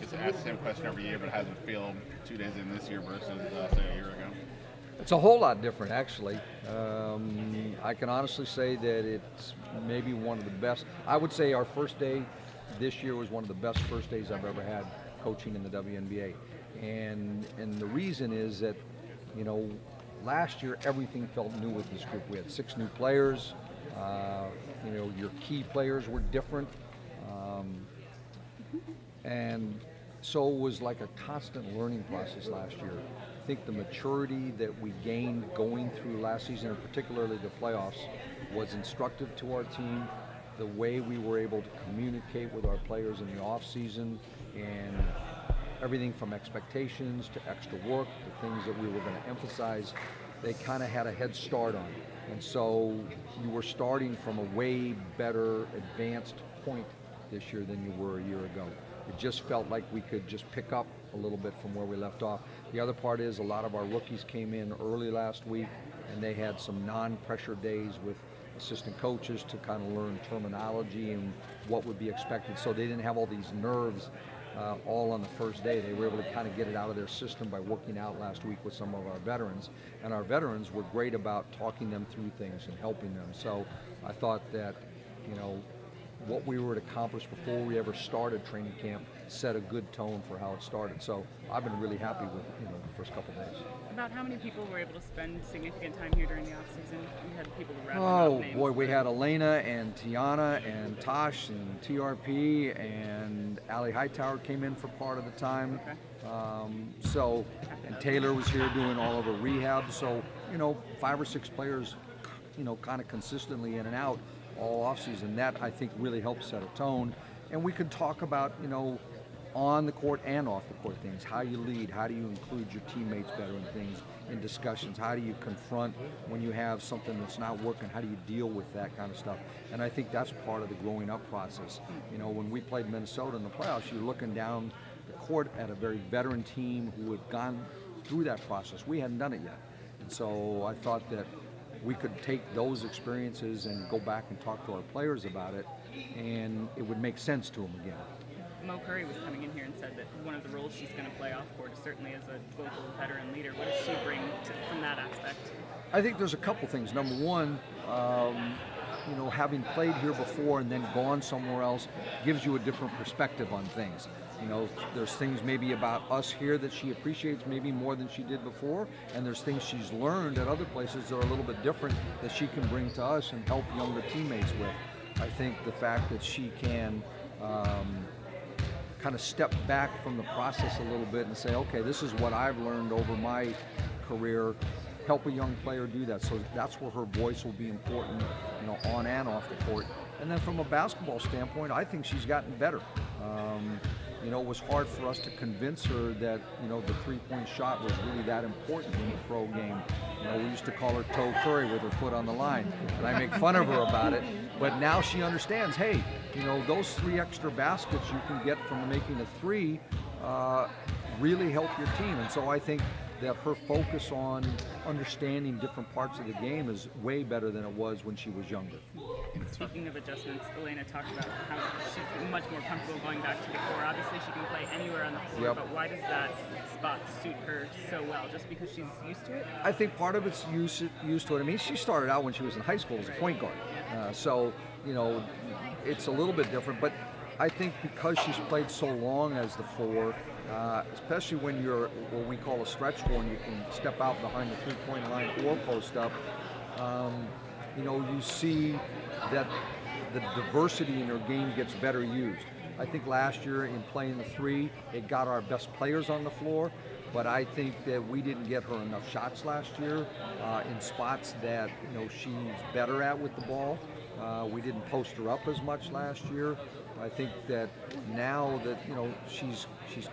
gets asked the same question every year, but how does it feel 2 days in this year versus, say, a year ago? It's a whole lot different, actually. I can honestly say that it's maybe one of the best. I would say our first day this year was one of the best first days I've ever had coaching in the WNBA. And the reason is that, you know, last year everything felt new with this group. We had 6 new players. You know, your key players were different. And so it was like a constant learning process last year. I think the maturity that we gained going through last season, and particularly the playoffs, was instructive to our team. The way we were able to communicate with our players in the off season, and everything from expectations to extra work, the things that we were going to emphasize, they kind of had a head start on. And so you were starting from a way better advanced point this year than you were a year ago. It just felt like we could just pick up a little bit from where we left off. The other part is a lot of our rookies came in early last week, and they had some non-pressure days with assistant coaches to kind of learn terminology and what would be expected. So they didn't have all these nerves all on the first day. They were able to kind of get it out of their system by working out last week with some of our veterans. And our veterans were great about talking them through things and helping them. So I thought that, you know, what we were to accomplish before we ever started training camp set a good tone for how it started. So I've been really happy with, you know, the first couple of days. About how many people were able to spend significant time here during the off season? We had people to rattle Oh off names. boy, we had Elena and Tiana and Tosh and TRP, and Allie Hightower came in for part of the time. Okay. And Taylor was here doing all of her rehab. So, you know, 5 or 6 players, you know, kind of consistently in and out all offseason. That, I think, really helps set a tone. And we could talk about, you know, on the court and off the court things, how you lead, how do you include your teammates better in things, in discussions, how do you confront when you have something that's not working, how do you deal with that kind of stuff. And I think that's part of the growing up process. You know, when we played Minnesota in the playoffs, you're looking down the court at a very veteran team who had gone through that process. We hadn't done it yet. And so I thought that we could take those experiences and go back and talk to our players about it, and it would make sense to them again. Mo Curry was coming in here and said that one of the roles she's going to play off court is certainly as a vocal veteran leader. What does she bring from that aspect? I think there's a couple things. Number one, you know, having played here before and then gone somewhere else gives you a different perspective on things. You know, there's things maybe about us here that she appreciates maybe more than she did before, and there's things she's learned at other places that are a little bit different that she can bring to us and help younger teammates with. I think the fact that she can kind of step back from the process a little bit and say, okay, this is what I've learned over my career, help a young player do that. So that's where her voice will be important, you know, on and off the court. And then from a basketball standpoint, I think she's gotten better. You know, it was hard for us to convince her that, you know, the three-point shot was really that important in the pro game. You know, we used to call her Toe Curry with her foot on the line, and I make fun of her about it. But now she understands, hey, you know, those 3 extra baskets you can get from making a 3 really help your team. And so I think that her focus on understanding different parts of the game is way better than it was when she was younger. Speaking of adjustments, Elena talked about how she's much more comfortable going back to the core. Obviously, she can play anywhere on the floor, Yep. but why does that spot suit her so well? Just because she's used to it? I think part of it's used to it. I mean, she started out when she was in high school as a point guard. So, you know, it's a little bit different. But I think because she's played so long as the 4, especially when you're what we call a stretch 4 and you can step out behind the three-point line or post up, you know, you see that the diversity in her game gets better used. I think last year in playing the 3, it got our best players on the floor, but I think that we didn't get her enough shots last year in spots that, you know, she's better at with the ball. We didn't post her up as much last year. I think that now that, you know, she's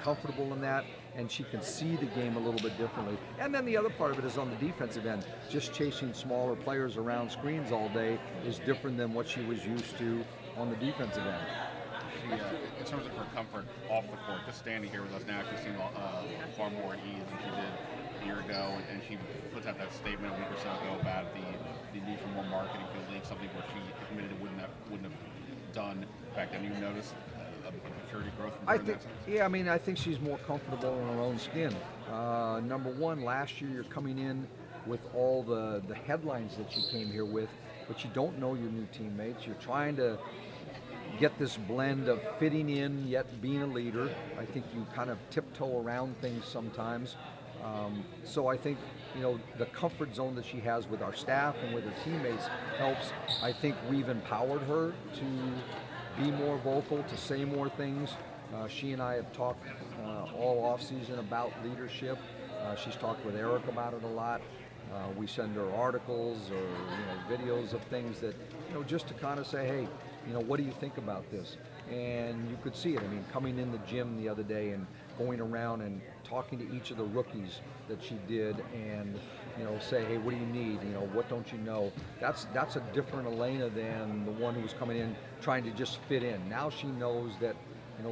comfortable in that and she can see the game a little bit differently. And then the other part of it is on the defensive end. Just chasing smaller players around screens all day is different than what she was used to on the defensive end. In terms of her comfort off the court, just standing here with us now, she seems far more at ease than she did a year ago, and she puts out that statement a week or so ago about the need for more marketing for the league, something where she admitted it wouldn't have done. In fact, have you noticed a maturity growth from I her in think, that sense? yeah, I mean, I think she's more comfortable in her own skin. Number one, last year you're coming in with all the headlines that you came here with, but you don't know your new teammates. You're trying to get this blend of fitting in yet being a leader. I think you kind of tiptoe around things sometimes. So I think, the comfort zone that she has with our staff and with her teammates helps. I think we've empowered her to be more vocal, to say more things. She and I have talked all off season about leadership. She's talked with Eric about it a lot. We send her articles or videos of things that, just to kind of say, hey, what do you think about this? And you could see it. I mean, coming in the gym the other day and going around and talking to each of the rookies that she did, and say, hey, what do you need? What don't you know? That's a different Elena than the one who was coming in trying to just fit in. Now she knows that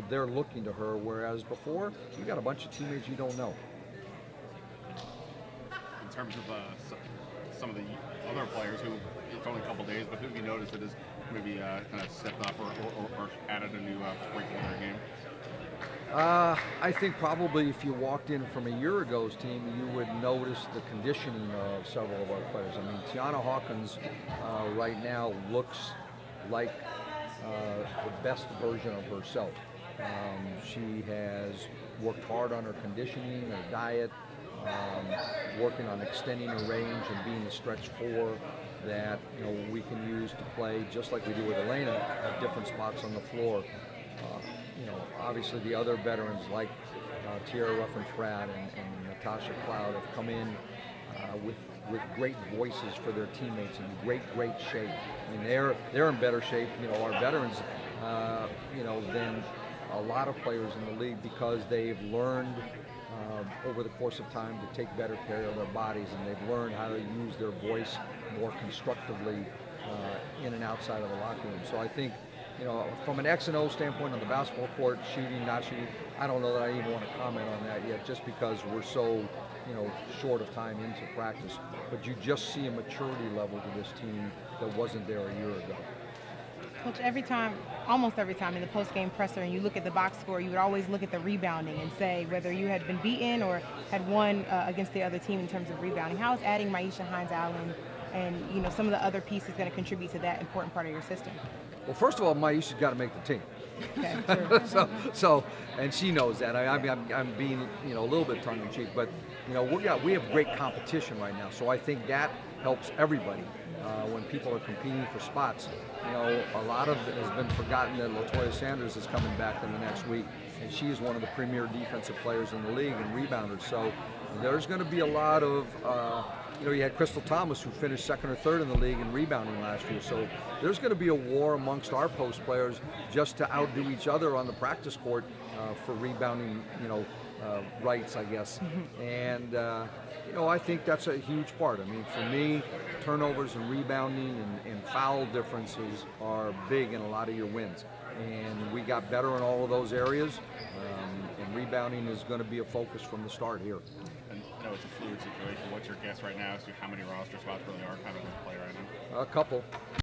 they're looking to her, whereas before you got a bunch of teammates you don't know. In terms of some of the other players who, it's only a couple days, but who have you noticed that has maybe kind of stepped up or added a new wrinkle in their game? I think probably if you walked in from a year ago's team, you would notice the conditioning of several of our players. I mean, Tiana Hawkins right now looks like the best version of herself. She has worked hard on her conditioning, her diet, working on extending her range and being the stretch four that we can use to play just like we do with Elena at different spots on the floor. Obviously the other veterans like Tierra Ruffin-Tratt and Natasha Cloud have come in with great voices for their teammates in great shape. I mean, they're in better shape, our veterans, than a lot of players in the league, because they've learned over the course of time to take better care of their bodies, and they've learned how to use their voice more constructively in and outside of the locker room. So I think, from an X and O standpoint on the basketball court, shooting, not shooting, I don't know that I even want to comment on that yet, just because we're so, short of time into practice. But you just see a maturity level to this team that wasn't there a year ago. Coach, almost every time in the post-game presser, and you look at the box score, you would always look at the rebounding and say whether you had been beaten or had won against the other team in terms of rebounding. How is adding Maisha Hines-Allen and some of the other pieces going to contribute to that important part of your system? Well, first of all, Maisha's got to make the team. Okay, sure. so, and she knows that. I'm being a little bit tongue in cheek, but we have great competition right now. So I think that helps everybody when people are competing for spots. A lot of it has been forgotten that LaToya Sanders is coming back in the next week, and she is one of the premier defensive players in the league and rebounders. So there's going to be a lot of. You had Crystal Thomas, who finished second or third in the league in rebounding last year. So there's going to be a war amongst our post players just to outdo each other on the practice court for rebounding, rights, I guess. And, I think that's a huge part. I mean, for me, turnovers and rebounding and foul differences are big in a lot of your wins. And we got better in all of those areas. And rebounding is going to be a focus from the start here. And I know it's a fluid situation. What's your guess right now as to how many roster spots really are kind of in play right now? A couple.